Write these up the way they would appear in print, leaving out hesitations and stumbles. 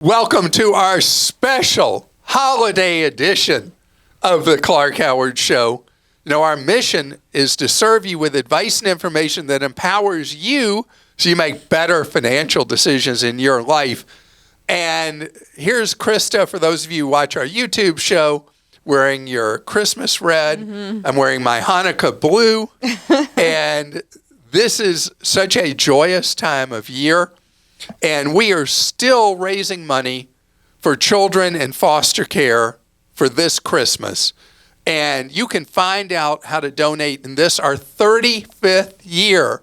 Welcome to our special holiday edition of the Clark Howard Show. You know, our mission is to serve you with advice and information that empowers you so you make better financial decisions in your life. And here's Krista, for those of you who watch our YouTube show, wearing your Christmas red. Mm-hmm. I'm wearing my Hanukkah blue. And this is such a joyous time of year. And we are still raising money for children in foster care for this Christmas. And you can find out how to donate in this, our 35th year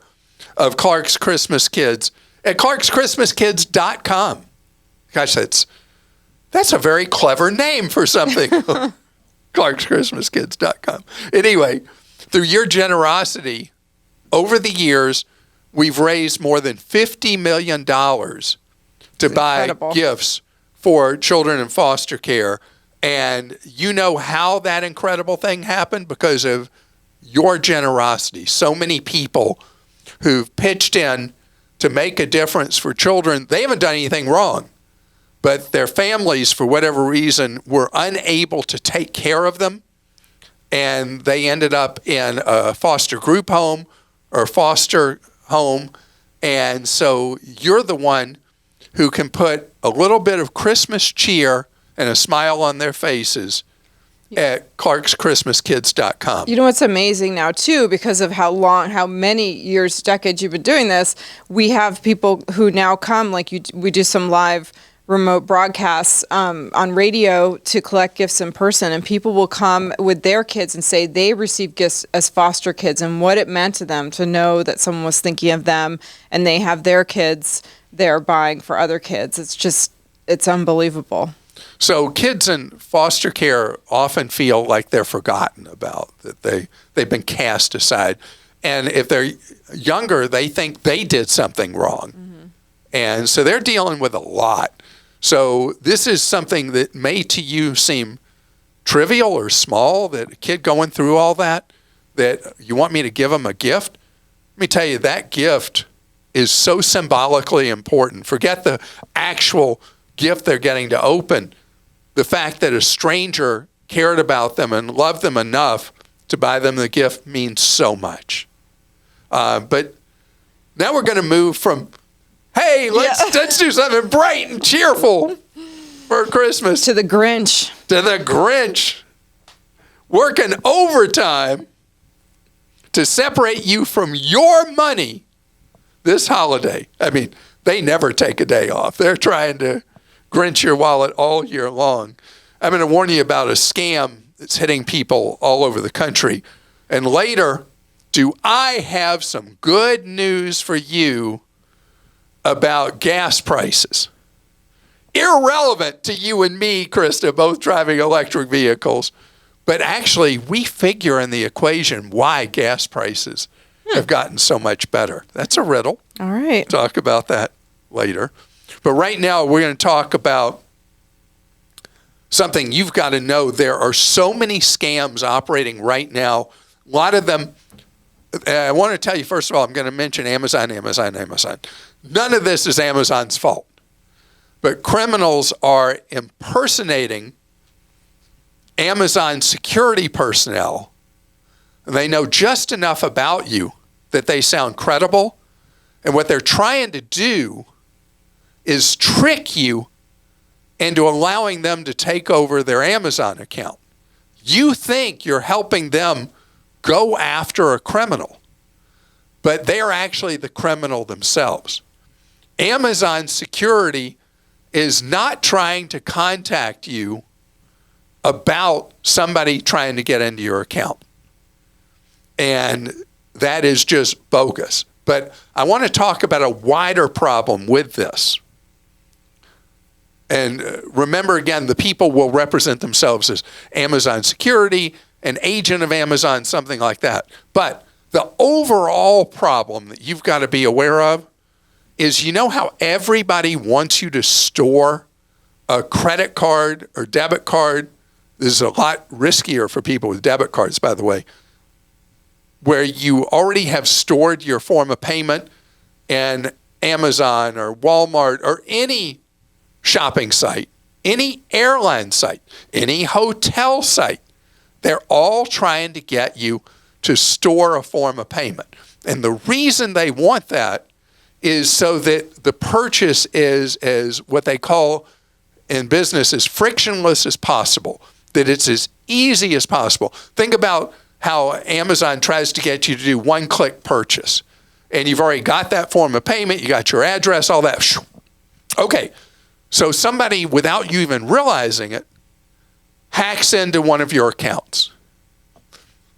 of Clark's Christmas Kids, at clarkschristmaskids.com. Gosh, that's a very clever name for something. clarkschristmaskids.com. Anyway, through your generosity over the years, we've raised more than $50 million to buy gifts for children in foster care. And you know how that incredible thing happened? Because of your generosity. So many people who've pitched in to make a difference for children. They haven't done anything wrong, but their families, for whatever reason, were unable to take care of them. And they ended up in a foster group home or foster home. And so you're the one who can put a little bit of Christmas cheer and a smile on their faces at clarkschristmaskids.com. You know what's amazing now too, because of how many years, decades you've been doing this, we have people who now come, like we do some live remote broadcasts on radio to collect gifts in person, and people will come with their kids and say they received gifts as foster kids and what it meant to them to know that someone was thinking of them and they have their kids they're buying for other kids. It's unbelievable. So kids in foster care often feel like they're forgotten about, that they've been cast aside. And if they're younger, they think they did something wrong. Mm-hmm. And so they're dealing with a lot. So this is something that may to you seem trivial or small, that a kid going through all that you want me to give them a gift. Let me tell you, that gift is so symbolically important. Forget the actual gift they're getting to open. The fact that a stranger cared about them and loved them enough to buy them the gift means so much. But now we're going to move from, hey, let's do something bright and cheerful for Christmas. To the Grinch. To the Grinch. Working overtime to separate you from your money this holiday. I mean, they never take a day off. They're trying to Grinch your wallet all year long. I'm going to warn you about a scam that's hitting people all over the country. And later, do I have some good news for you about gas prices? Irrelevant to you and me, Krista, both driving electric vehicles. But actually, we figure in the equation why gas prices have gotten so much better. That's a riddle. All right. Talk about that later. But right now, we're going to talk about something you've got to know. There are so many scams operating right now. A lot of them, I want to tell you, first of all, I'm going to mention Amazon. None of this is Amazon's fault. But criminals are impersonating Amazon security personnel. They know just enough about you that they sound credible. And what they're trying to do is trick you into allowing them to take over their Amazon account. You think you're helping them go after a criminal, but they're actually the criminal themselves. Amazon security is not trying to contact you about somebody trying to get into your account. And that is just bogus. But I want to talk about a wider problem with this. And remember, again, the people will represent themselves as Amazon security, an agent of Amazon, something like that. But the overall problem that you've got to be aware of is, you know how everybody wants you to store a credit card or debit card? This is a lot riskier for people with debit cards, by the way, where you already have stored your form of payment in Amazon or Walmart or any shopping site, any airline site, any hotel site, they're all trying to get you to store a form of payment. And the reason they want that is so that the purchase is as what they call in business as frictionless as possible, that it's as easy as possible. Think about how Amazon tries to get you to do one-click purchase. And you've already got that form of payment, you got your address, all that. Okay, so somebody, without you even realizing it, hacks into one of your accounts.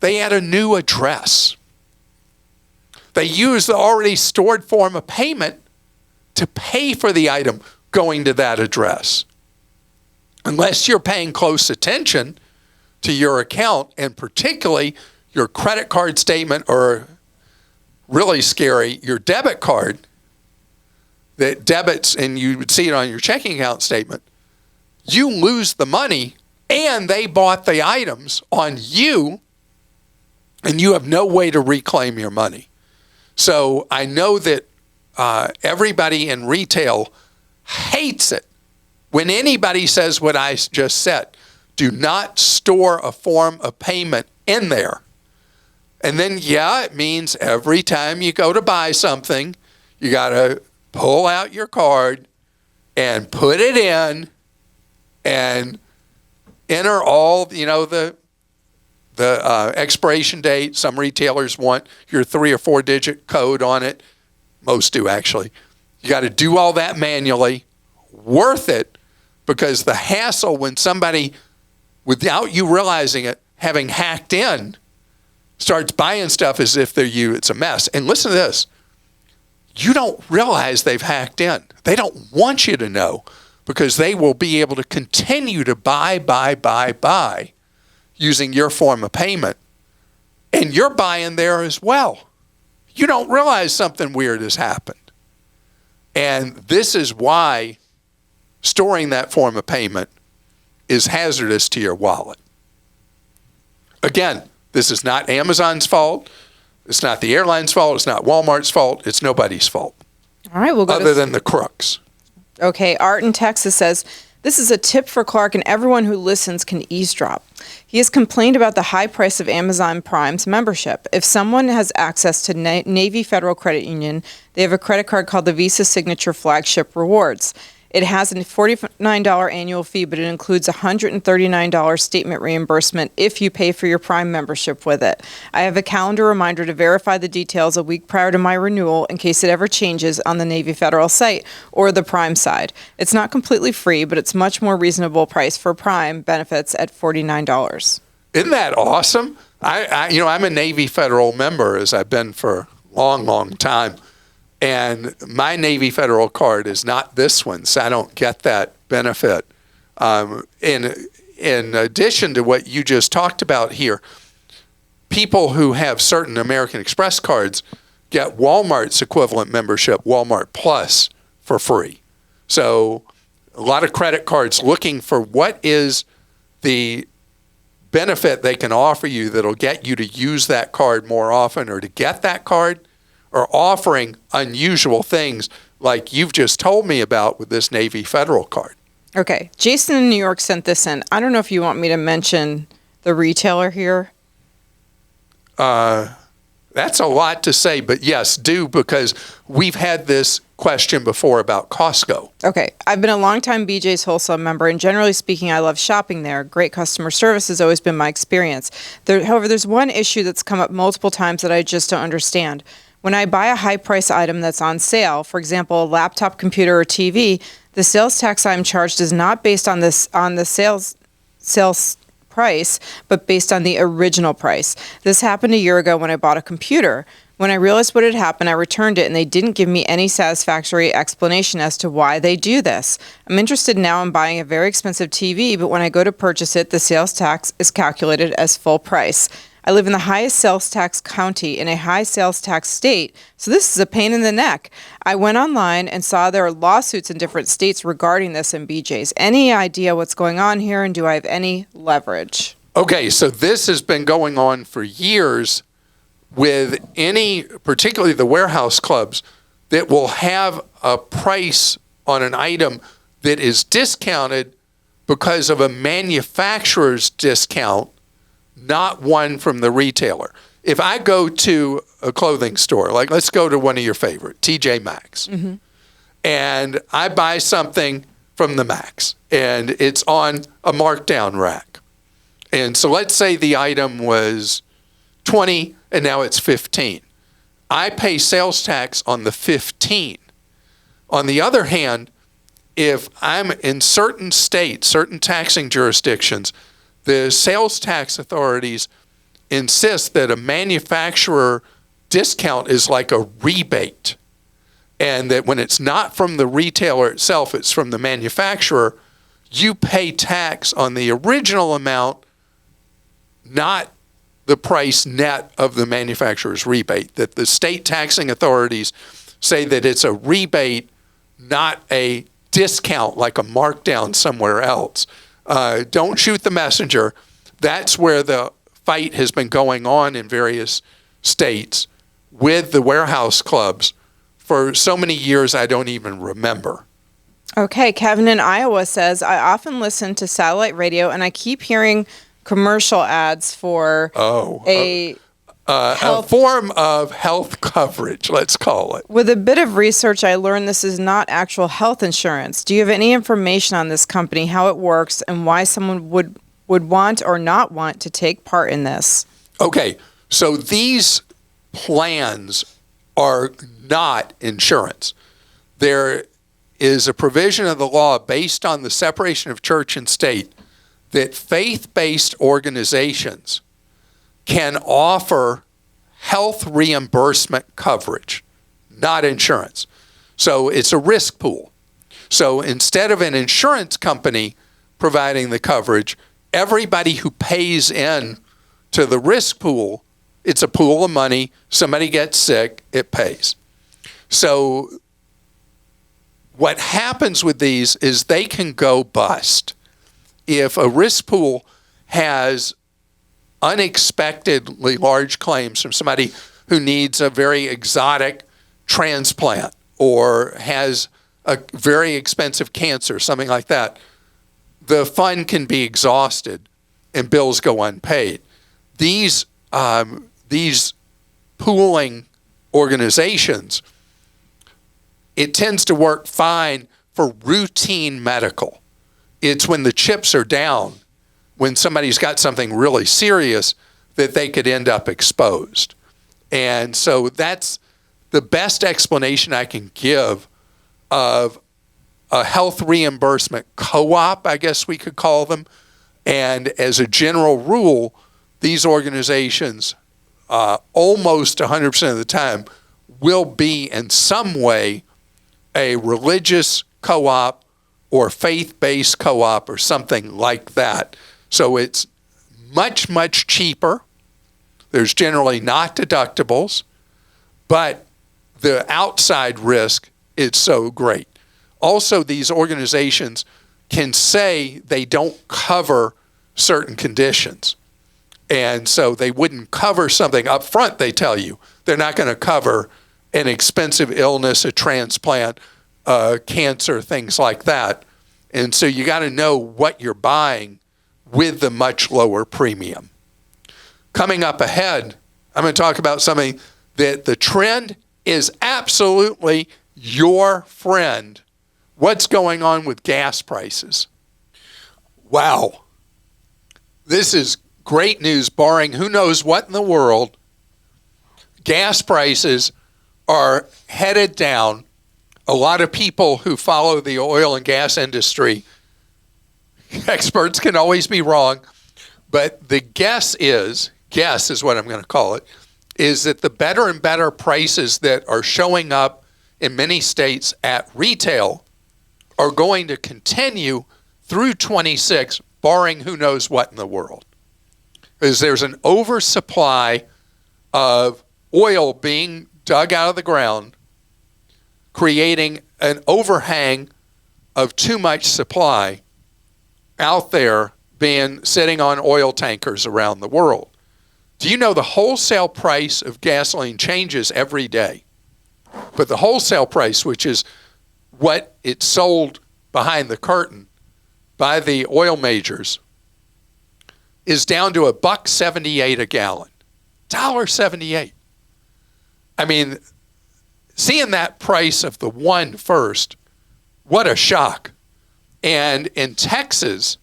They add a new address. They use the already stored form of payment to pay for the item going to that address. Unless you're paying close attention to your account, and particularly your credit card statement, or really scary, your debit card that debits, and you would see it on your checking account statement, you lose the money and they bought the items on you and you have no way to reclaim your money. So I know that everybody in retail hates it when anybody says what I just said. Do not store a form of payment in there. And then, yeah, it means every time you go to buy something, you got to pull out your card and put it in and enter all, the expiration date. Some retailers want your 3 or 4 digit code on it. Most do, actually. You got to do all that manually. Worth it, because the hassle when somebody, without you realizing it, having hacked in, starts buying stuff as if they're you, it's a mess. And listen to this. You don't realize they've hacked in. They don't want you to know, because they will be able to continue to buy using your form of payment. And you're buying there as well. You don't realize something weird has happened. And this is why storing that form of payment is hazardous to your wallet. Again, this is not Amazon's fault. It's not the airline's fault. It's not Walmart's fault. It's nobody's fault. All right, we'll go other than the crooks. Okay, Art in Texas says, this is a tip for Clark, and everyone who listens can eavesdrop. He has complained about the high price of Amazon Prime's membership. If someone has access to Navy Federal Credit Union, they have a credit card called the Visa Signature Flagship Rewards. It has a $49 annual fee, but it includes a $139 statement reimbursement if you pay for your Prime membership with it. I have a calendar reminder to verify the details a week prior to my renewal in case it ever changes on the Navy Federal site or the Prime side. It's not completely free, but it's much more reasonable price for Prime benefits at $49. Isn't that awesome? I'm a Navy Federal member, as I've been for a long, long time. And my Navy Federal card is not this one, so I don't get that benefit. In addition to what you just talked about here, people who have certain American Express cards get Walmart's equivalent membership, Walmart Plus, for free. So a lot of credit cards looking for what is the benefit they can offer you that'll get you to use that card more often or to get that card, are offering unusual things like you've just told me about with this Navy Federal card. Okay. Jason in New York sent this in. I don't know if you want me to mention the retailer here. That's a lot to say, but yes, do, because we've had this question before about Costco. Okay. I've been a longtime BJ's wholesale member, and generally speaking, I love shopping there. Great customer service has always been my experience. However, there's one issue that's come up multiple times that I just don't understand. When I buy a high-price item that's on sale, for example, a laptop, computer, or TV, the sales tax I'm charged is not based on the sales price, but based on the original price. This happened a year ago when I bought a computer. When I realized what had happened, I returned it, and they didn't give me any satisfactory explanation as to why they do this. I'm interested now in buying a very expensive TV, but when I go to purchase it, the sales tax is calculated as full price. I live in the highest sales tax county in a high sales tax state, so this is a pain in the neck. I went online and saw there are lawsuits in different states regarding this in BJ's. Any idea what's going on here, and do I have any leverage? Okay, so this has been going on for years with particularly the warehouse clubs, that will have a price on an item that is discounted because of a manufacturer's discount, not one from the retailer. If I go to a clothing store, like let's go to one of your favorite, TJ Maxx, and I buy something from the Max, and it's on a markdown rack. And so let's say the item was 20 and now it's 15. I pay sales tax on the 15. On the other hand, if I'm in certain states, certain taxing jurisdictions, the sales tax authorities insist that a manufacturer discount is like a rebate, and that when it's not from the retailer itself, it's from the manufacturer, you pay tax on the original amount, not the price net of the manufacturer's rebate. That the state taxing authorities say that it's a rebate, not a discount like a markdown somewhere else. Don't shoot the messenger. That's where the fight has been going on in various states with the warehouse clubs for so many years I don't even remember. Okay, Kevin in Iowa says, I often listen to satellite radio and I keep hearing commercial ads for a form of health coverage, let's call it. With a bit of research, I learned this is not actual health insurance. Do you have any information on this company, how it works, and why someone would want or not want to take part in this? Okay, so these plans are not insurance. There is a provision of the law based on the separation of church and state that faith-based organizations can offer health reimbursement coverage, not insurance. So it's a risk pool. So instead of an insurance company providing the coverage, everybody who pays in to the risk pool, it's a pool of money, somebody gets sick, it pays. So what happens with these is they can go bust. If a risk pool has unexpectedly large claims from somebody who needs a very exotic transplant or has a very expensive cancer, something like that, the fund can be exhausted and bills go unpaid. These pooling organizations, it tends to work fine for routine medical. It's when the chips are down, when somebody's got something really serious, that they could end up exposed. And so that's the best explanation I can give of a health reimbursement co-op, I guess we could call them. And as a general rule, these organizations, almost 100% of the time, will be in some way a religious co-op or faith-based co-op or something like that. So it's much, much cheaper. There's generally not deductibles, but the outside risk is so great. Also, these organizations can say they don't cover certain conditions. And so they wouldn't cover something up front, they tell you. They're not going to cover an expensive illness, a transplant, cancer, things like that. And so you got to know what you're buying with the much lower premium. Coming up ahead, I'm going to talk about something that the trend is absolutely your friend. What's going on with gas prices? Wow. This is great news, barring who knows what in the world. Gas prices are headed down. A lot of people who follow the oil and gas industry, experts can always be wrong, but the guess is what I'm going to call it, is that the better and better prices that are showing up in many states at retail are going to continue through 26, barring who knows what in the world. Because there's an oversupply of oil being dug out of the ground, creating an overhang of too much supply out there sitting on oil tankers around the world. Do you know the wholesale price of gasoline changes every day? But the wholesale price, which is what it's sold behind the curtain by the oil majors is down to $1.78 a gallon. $1.78. I mean, seeing that price of the one first, what a shock. And in Texas,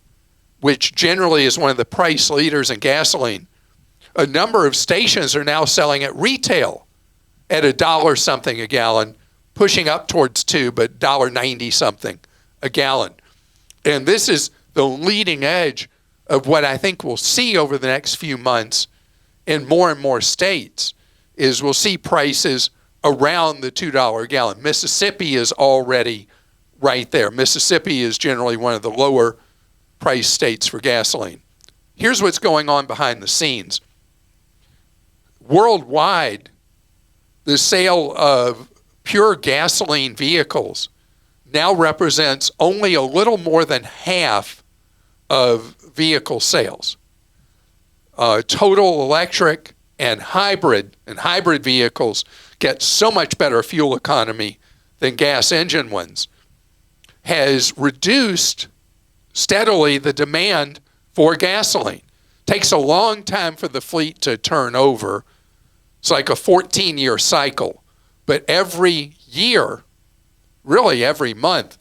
which generally is one of the price leaders in gasoline, a number of stations are now selling at retail at $1 something a gallon, pushing up towards $2, but $1.90 something a gallon. And this is the leading edge of what I think we'll see over the next few months in more and more states, is we'll see prices around the $2 a gallon. Mississippi is already right there. Mississippi is generally one of the lower price states for gasoline. Here's what's going on behind the scenes. Worldwide, the sale of pure gasoline vehicles now represents only a little more than half of vehicle sales. Total electric and hybrid vehicles get so much better fuel economy than gas engine ones, has reduced steadily the demand for gasoline. Takes a long time for the fleet to turn over. It's like a 14-year cycle. But every year, really every month,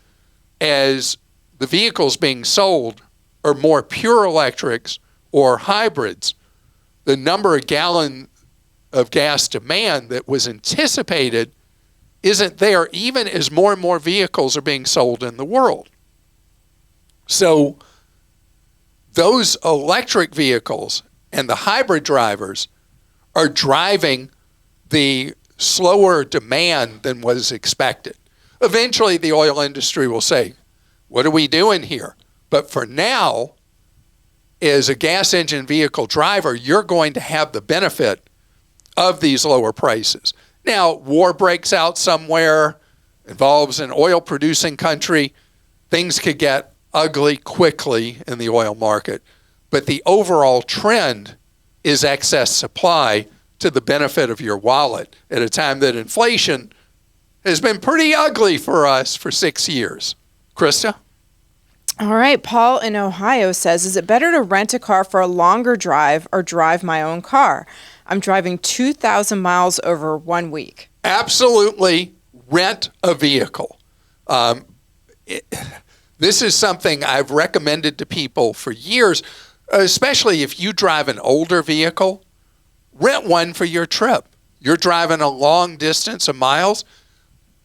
as the vehicles being sold are more pure electrics or hybrids, the number of gallon of gas demand that was anticipated isn't there, even as more and more vehicles are being sold in the world. So those electric vehicles and the hybrid drivers are driving the slower demand than was expected. Eventually, the oil industry will say, what are we doing here? But for now, as a gas engine vehicle driver, you're going to have the benefit of these lower prices. Now, war breaks out somewhere, involves an oil-producing country, things could get ugly quickly in the oil market. But the overall trend is excess supply to the benefit of your wallet at a time that inflation has been pretty ugly for us for 6 years. Krista? All right. Paul in Ohio says, is it better to rent a car for a longer drive or drive my own car? I'm driving 2,000 miles over 1 week. Absolutely rent a vehicle. This is something I've recommended to people for years, especially if you drive an older vehicle. Rent one for your trip. You're driving a long distance of miles.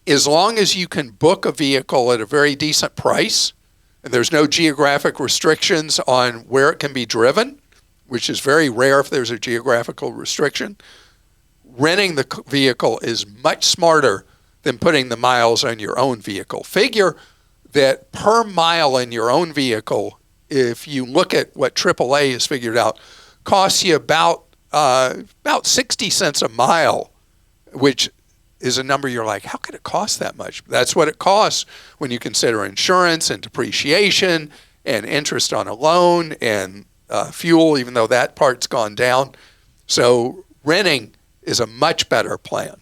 As long as you can book a vehicle at a very decent price, and there's no geographic restrictions on where it can be driven, which is very rare if there's a geographical restriction, renting the vehicle is much smarter than putting the miles on your own vehicle. Figure that per mile in your own vehicle, if you look at what AAA has figured out, costs you about 60 cents a mile, which is a number you're like, how could it cost that much? That's what it costs when you consider insurance and depreciation and interest on a loan and fuel, even though that part's gone down. So renting is a much better plan.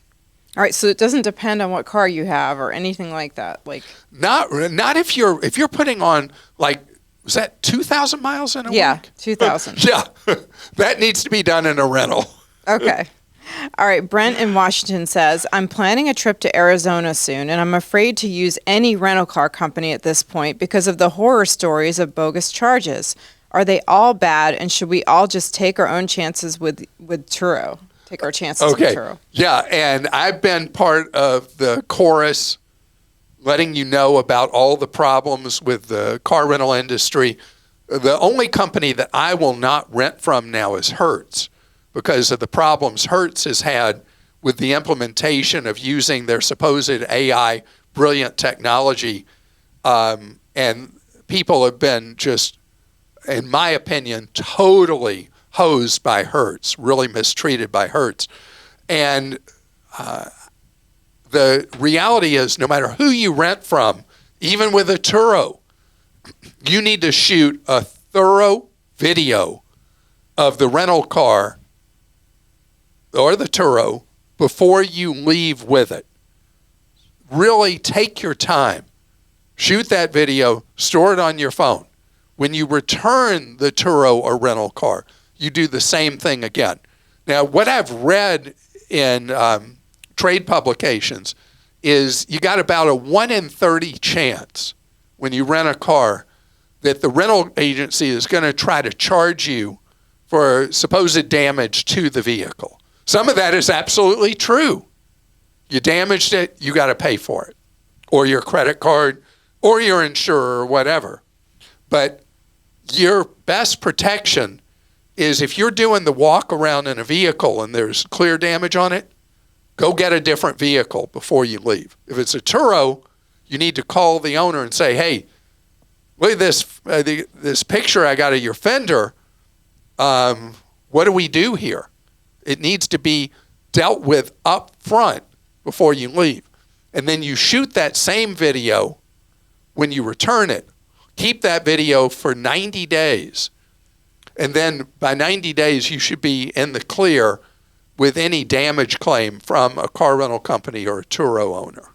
All right, so it doesn't depend on what car you have or anything like that. Like not if you're putting on, like, was that 2,000 miles in a week? Yeah, 2,000. Yeah, that needs to be done in a rental. Okay. All right, Brent in Washington says, I'm planning a trip to Arizona soon, and I'm afraid to use any rental car company at this point because of the horror stories of bogus charges. Are they all bad, and should we all just take our own chances with Turo? Take our chances with Turo. Yeah, and I've been part of the chorus letting you know about all the problems with the car rental industry. The only company that I will not rent from now is Hertz, because of the problems Hertz has had with the implementation of using their supposed AI brilliant technology. And people have been just, in my opinion, totally hosed by Hertz, really mistreated by Hertz. And the reality is, no matter who you rent from, even with a Turo, you need to shoot a thorough video of the rental car or the Turo before you leave with it. Really take your time. shoot that video, store it on your phone. When you return the Turo or rental car, you do the same thing again. Now, what I've read in trade publications is you got about a 1 in 30 chance when you rent a car that the rental agency is going to try to charge you for supposed damage to the vehicle. Some of that is absolutely true. You damaged it, you got to pay for it, or your credit card, or your insurer, or whatever. But your best protection is if you're doing the walk around in a vehicle and there's clear damage on it, go get a different vehicle before you leave. If it's a Turo, you need to call the owner and say, hey, look at this picture I got of your fender. What do we do here? It needs to be dealt with up front before you leave. And then you shoot that same video when you return it. Keep that video for 90 days. And then by 90 days, you should be in the clear with any damage claim from a car rental company or a Turo owner.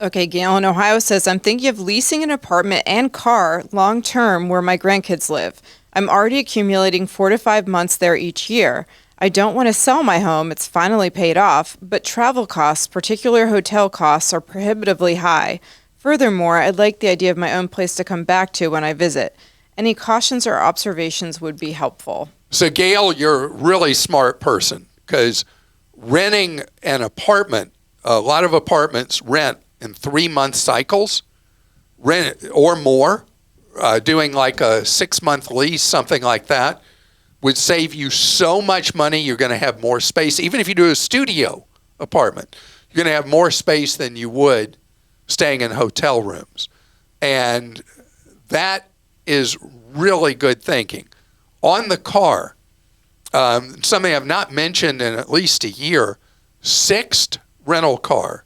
Okay, Gayle in Ohio says, I'm thinking of leasing an apartment and car long-term where my grandkids live. I'm already accumulating 4 to 5 months there each year. I don't want to sell my home. It's finally paid off, but travel costs, particular hotel costs, are prohibitively high. Furthermore, I'd like the idea of my own place to come back to when I visit. Any cautions or observations would be helpful. So, Gayle, you're a really smart person because renting an apartment, a lot of apartments rent in 3-month cycles, rent or more, doing like a 6-month lease, something like that, would save you so much money. You're going to have more space. Even if you do a studio apartment, you're going to have more space than you would staying in hotel rooms. And that is really good thinking. On the car, something I've not mentioned in at least a year, Sixt rental car,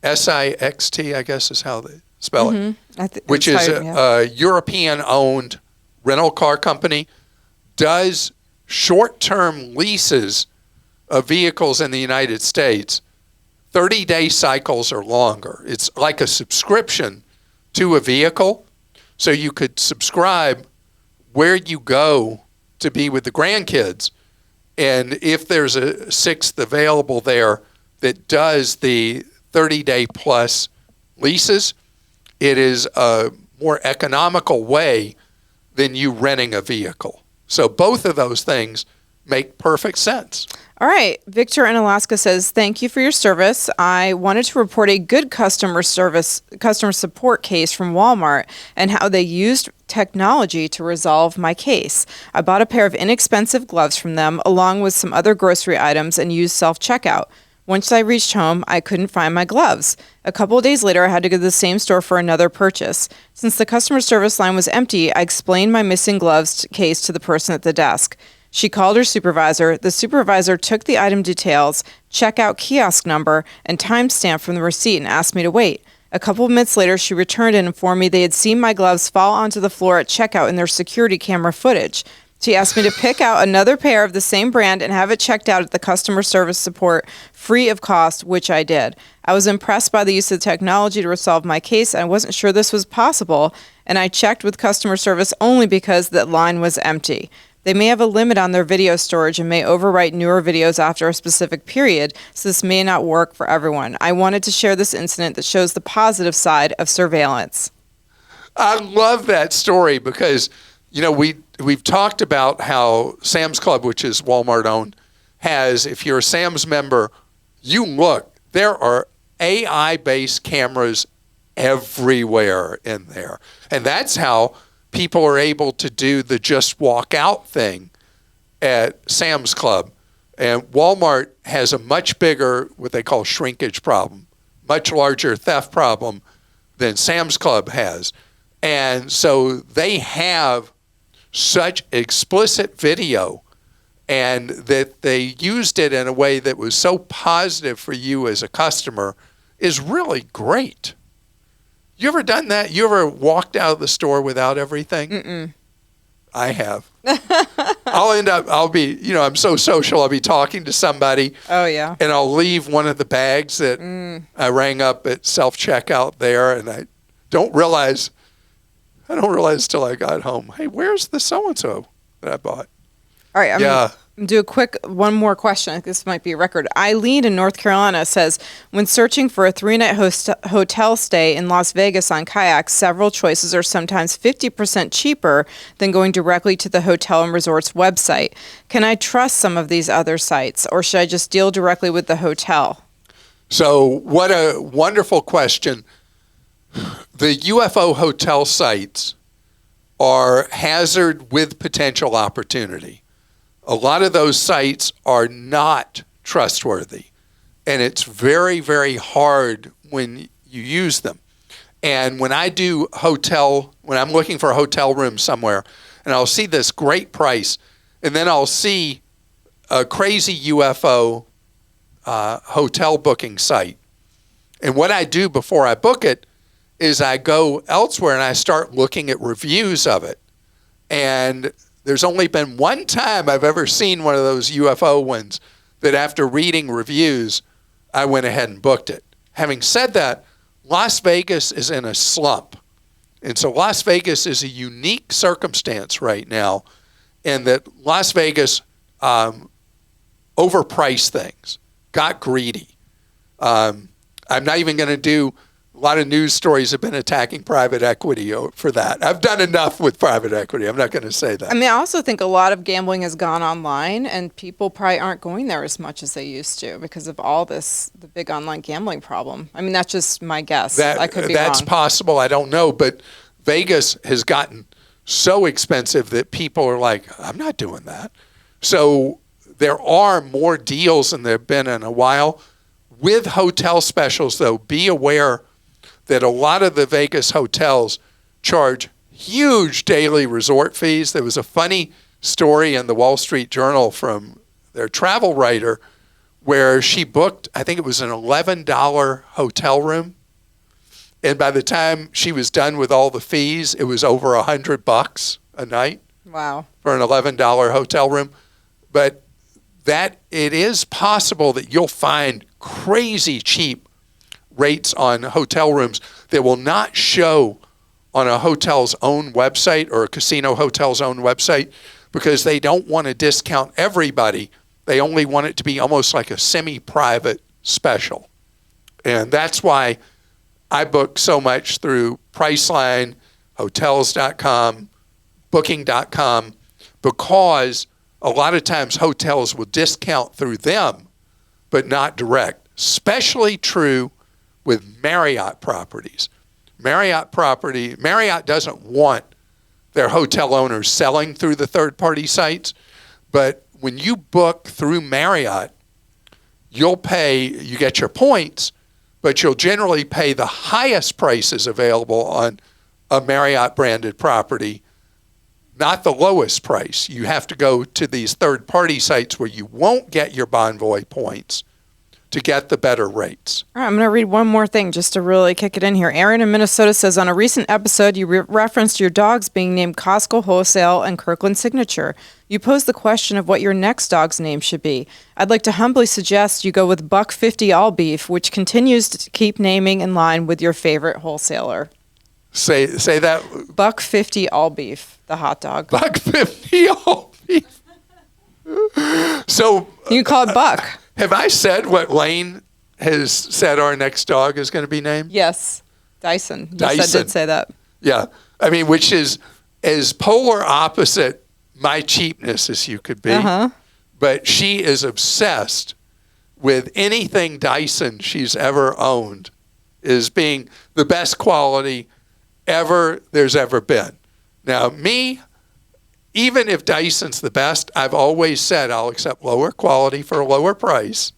S-I-X-T, I guess is how they spell it, which is a European-owned rental car company, does short-term leases of vehicles in the United States, 30-day cycles or longer. It's like a subscription to a vehicle. So you could subscribe where you go to be with the grandkids. And if there's a Sixt available there that does the 30-day plus leases, it is a more economical way than you renting a vehicle. So both of those things make perfect sense. All right. Victor in Alaska says, thank you for your service. I wanted to report a good customer support case from Walmart and how they used technology to resolve my case. I bought a pair of inexpensive gloves from them along with some other grocery items and used self-checkout. Once I reached home, I couldn't find my gloves. A couple of days later, I had to go to the same store for another purchase. Since the customer service line was empty, I explained my missing gloves case to the person at the desk. She called her supervisor. The supervisor took the item details, checkout kiosk number, and timestamp from the receipt and asked me to wait. A couple of minutes later, she returned and informed me they had seen my gloves fall onto the floor at checkout in their security camera footage. She asked me to pick out another pair of the same brand and have it checked out at the customer service support free of cost, which I did. I was impressed by the use of technology to resolve my case. I wasn't sure this was possible, and I checked with customer service only because the line was empty. They may have a limit on their video storage and may overwrite newer videos after a specific period, so this may not work for everyone. I wanted to share this incident that shows the positive side of surveillance. I love that story because, you know, we've talked about how Sam's Club, which is Walmart owned, has, if you're a Sam's member, you look, there are AI-based cameras everywhere in there. And that's how people are able to do the just walk out thing at Sam's Club. And Walmart has a much bigger, what they call shrinkage problem, much larger theft problem than Sam's Club has. And so they have such explicit video, and that they used it in a way that was so positive for you as a customer is really great. You ever done that? You ever walked out of the store without everything? Mm-mm. I have. I'll be, you know, I'm so social. I'll be talking to somebody. Oh, yeah. And I'll leave one of the bags that I rang up at self-checkout there, and I don't realize till I got home. Hey, where's the so-and-so that I bought? All right, I'm going to do a quick one more question. I think this might be a record. Eileen in North Carolina says, when searching for a 3-night hotel stay in Las Vegas on kayaks, several choices are sometimes 50% cheaper than going directly to the hotel and resort's website. Can I trust some of these other sites, or should I just deal directly with the hotel? So what a wonderful question. The UFO hotel sites are hazard with potential opportunity. A lot of those sites are not trustworthy, and it's very, very hard when you use them. And when I'm looking for a hotel room somewhere, and I'll see this great price, and then I'll see a crazy UFO hotel booking site. And what I do before I book it is I go elsewhere and I start looking at reviews of it. And there's only been one time I've ever seen one of those UFO ones that after reading reviews, I went ahead and booked it. Having said that, Las Vegas is in a slump. And so Las Vegas is a unique circumstance right now in that Las Vegas overpriced things, got greedy. I'm not even going to do, a lot of news stories have been attacking private equity for that. I've done enough with private equity. I'm not going to say that. I mean, I also think a lot of gambling has gone online, and people probably aren't going there as much as they used to because of all this, the big online gambling problem. I mean, that's just my guess. I could be wrong. That's possible. I don't know. But Vegas has gotten so expensive that people are like, I'm not doing that. So there are more deals than there have been in a while. With hotel specials, though, be aware that a lot of the Vegas hotels charge huge daily resort fees. There was a funny story in the Wall Street Journal from their travel writer where she booked, I think it was an $11 hotel room. And by the time she was done with all the fees, it was over $100 a night. Wow. For an $11 hotel room. But that it is possible that you'll find crazy cheap rates on hotel rooms that will not show on a hotel's own website or a casino hotel's own website because they don't want to discount everybody. They only want it to be almost like a semi-private special. And that's why I book so much through Priceline, hotels.com, booking.com, because a lot of times hotels will discount through them, but not direct. Especially true with Marriott properties. Marriott doesn't want their hotel owners selling through the third-party sites, but when you book through Marriott, you get your points, but you'll generally pay the highest prices available on a Marriott-branded property, not the lowest price. You have to go to these third-party sites where you won't get your Bonvoy points to get the better rates. All right, I'm going to read one more thing just to really kick it in here. Aaron in Minnesota says, on a recent episode, you referenced your dogs being named Costco Wholesale and Kirkland Signature. You posed the question of what your next dog's name should be. I'd like to humbly suggest you go with Buck50 All Beef, which continues to keep naming in line with your favorite wholesaler. Say that. Buck50 All Beef, the hot dog. Buck50 All Beef. So you can call it Buck. Have I said what Lane has said our next dog is going to be named? Yes. Dyson. Dyson. I did say that. Yeah. I mean, which is as polar opposite my cheapness as you could be. Uh-huh. But she is obsessed with anything Dyson she's ever owned as being the best quality there's ever been. Now, me, even if Dyson's the best, I've always said I'll accept lower quality for a lower price.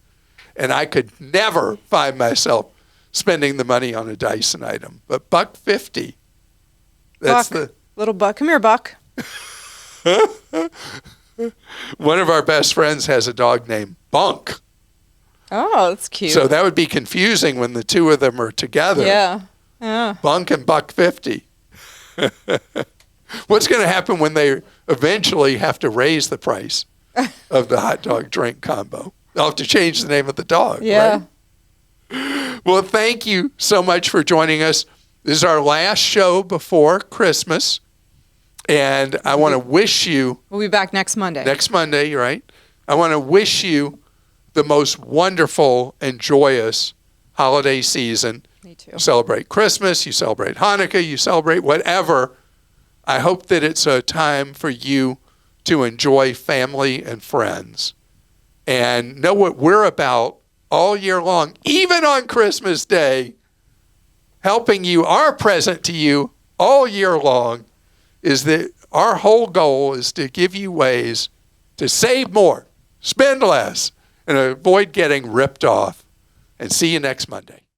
And I could never find myself spending the money on a Dyson item. But Buck50, that's Buck, little Buck. Come here, Buck. One of our best friends has a dog named Bunk. Oh, that's cute. So that would be confusing when the two of them are together. Yeah. Bunk and Buck50. What's going to happen when they eventually have to raise the price of the hot dog drink combo? They'll have to change the name of the dog, yeah. right? Well, thank you so much for joining us. This is our last show before Christmas. And I want to wish you... We'll be back next Monday. Next Monday, you're right. I want to wish you the most wonderful and joyous holiday season. Me too. You celebrate Christmas, you celebrate Hanukkah, you celebrate whatever. I hope that it's a time for you to enjoy family and friends and know what we're about all year long, even on Christmas Day, helping you. Our present to you all year long is that our whole goal is to give you ways to save more, spend less, and avoid getting ripped off. And see you next Monday.